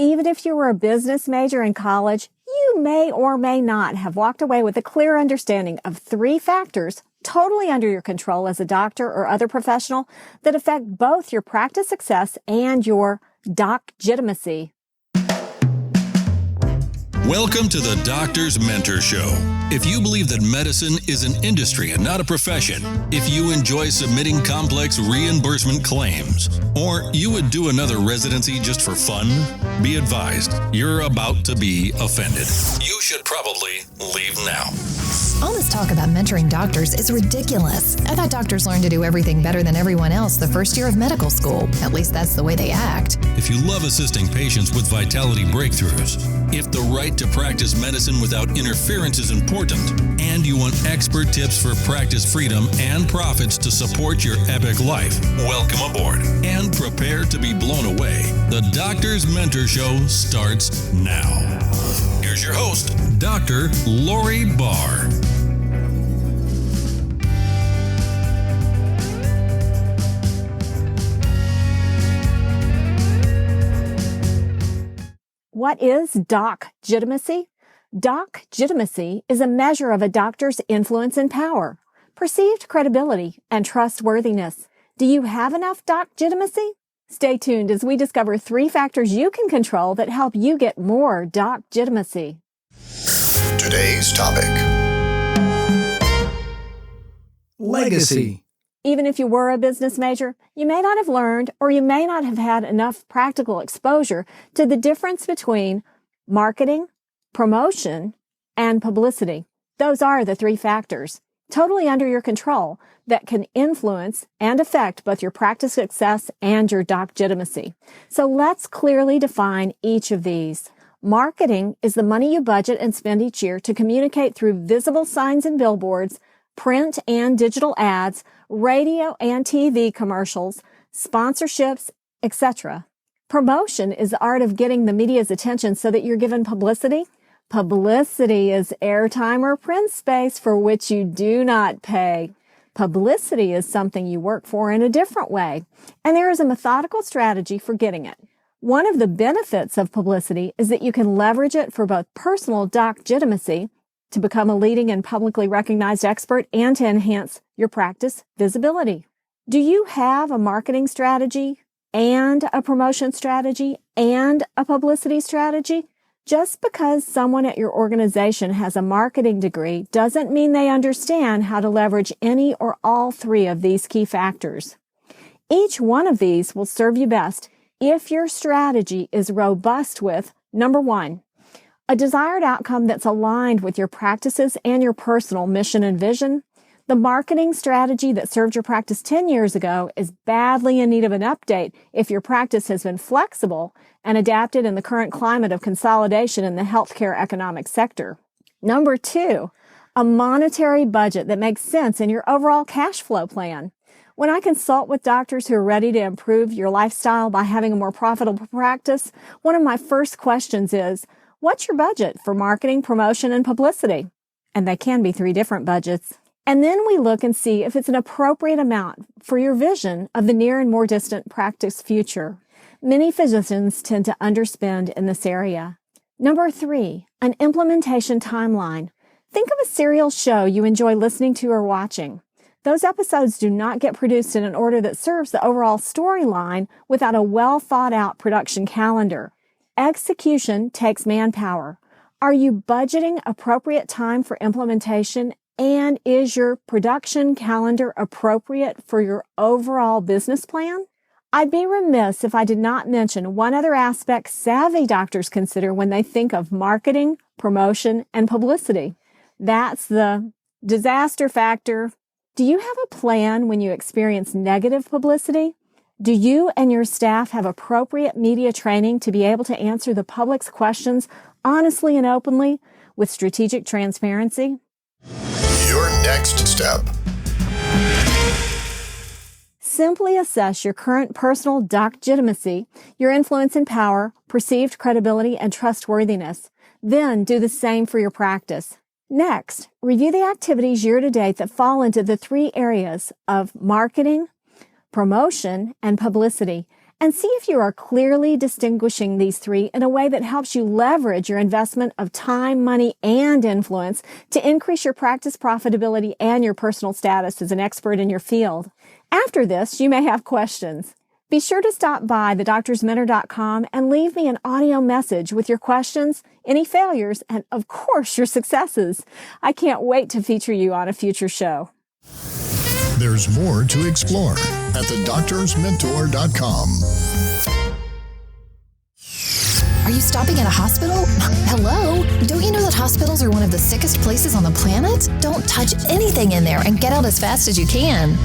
Even if you were a business major in college, you may or may not have walked away with a clear understanding of 3 factors totally under your control as a doctor or other professional that affect both your practice success and your Docgitimacy. Welcome to the Doctor's Mentor Show. If you believe that medicine is an industry and not a profession, if you enjoy submitting complex reimbursement claims, or you would do another residency just for fun, be advised, you're about to be offended. You should probably leave now. All this talk about mentoring doctors is ridiculous. I thought doctors learned to do everything better than everyone else the first year of medical school. At least that's the way they act. If you love assisting patients with vitality breakthroughs, if the right to practice medicine without interference is important, and you want expert tips for practice freedom and profits to support your epic life, welcome aboard and prepare to be blown away. The Doctor's Mentor Show starts now. Here's your host, Dr. Lori Barr. What is Docgitimacy? Docgitimacy is a measure of a doctor's influence and power, perceived credibility, and trustworthiness. Do you have enough Docgitimacy? Stay tuned as we discover 3 factors you can control that help you get more Docgitimacy. Today's topic: legacy. Even if you were a business major, you may not have learned or you may not have had enough practical exposure to the difference between marketing, promotion, and publicity. Those are the 3 factors, totally under your control, that can influence and affect both your practice success and your Docgitimacy. So let's clearly define each of these. Marketing is the money you budget and spend each year to communicate through visible signs and billboards, print and digital ads, radio and TV commercials, sponsorships, etc. Promotion is the art of getting the media's attention so that you're given publicity. Publicity is airtime or print space for which you do not pay. Publicity is something you work for in a different way, and there is a methodical strategy for getting it. One of the benefits of publicity is that you can leverage it for both personal Docgitimacy, to become a leading and publicly recognized expert, and to enhance your practice visibility. Do you have a marketing strategy and a promotion strategy and a publicity strategy? Just because someone at your organization has a marketing degree doesn't mean they understand how to leverage any or all 3 of these key factors. Each one of these will serve you best if your strategy is robust with, number 1, a desired outcome that's aligned with your practices and your personal mission and vision. The marketing strategy that served your practice 10 years ago is badly in need of an update if your practice has been flexible and adapted in the current climate of consolidation in the healthcare economic sector. Number 2, a monetary budget that makes sense in your overall cash flow plan. When I consult with doctors who are ready to improve your lifestyle by having a more profitable practice, one of my first questions is, what's your budget for marketing, promotion, and publicity? And they can be 3 different budgets. And then we look and see if it's an appropriate amount for your vision of the near and more distant practice future. Many physicians tend to underspend in this area. Number 3, an implementation timeline. Think of a serial show you enjoy listening to or watching. Those episodes do not get produced in an order that serves the overall storyline without a well-thought-out production calendar. Execution takes manpower. Are you budgeting appropriate time for implementation, and is your production calendar appropriate for your overall business plan? I'd be remiss if I did not mention one other aspect savvy doctors consider when they think of marketing, promotion, and publicity. That's the disaster factor. Do you have a plan when you experience negative publicity? Do you and your staff have appropriate media training to be able to answer the public's questions honestly and openly with strategic transparency? Your next step. Simply assess your current personal Docgitimacy, your influence and power, perceived credibility, and trustworthiness. Then do the same for your practice. Next, review the activities year to date that fall into the 3 areas of marketing, promotion, and publicity, and see if you are clearly distinguishing these three in a way that helps you leverage your investment of time, money, and influence to increase your practice profitability and your personal status as an expert in your field. After this, you may have questions. Be sure to stop by thedoctorsmentor.com and leave me an audio message with your questions, any failures, and of course, your successes. I can't wait to feature you on a future show. There's more to explore at thedoctorsmentor.com. Are you stopping at a hospital? Hello? Don't you know that hospitals are one of the sickest places on the planet? Don't touch anything in there and get out as fast as you can.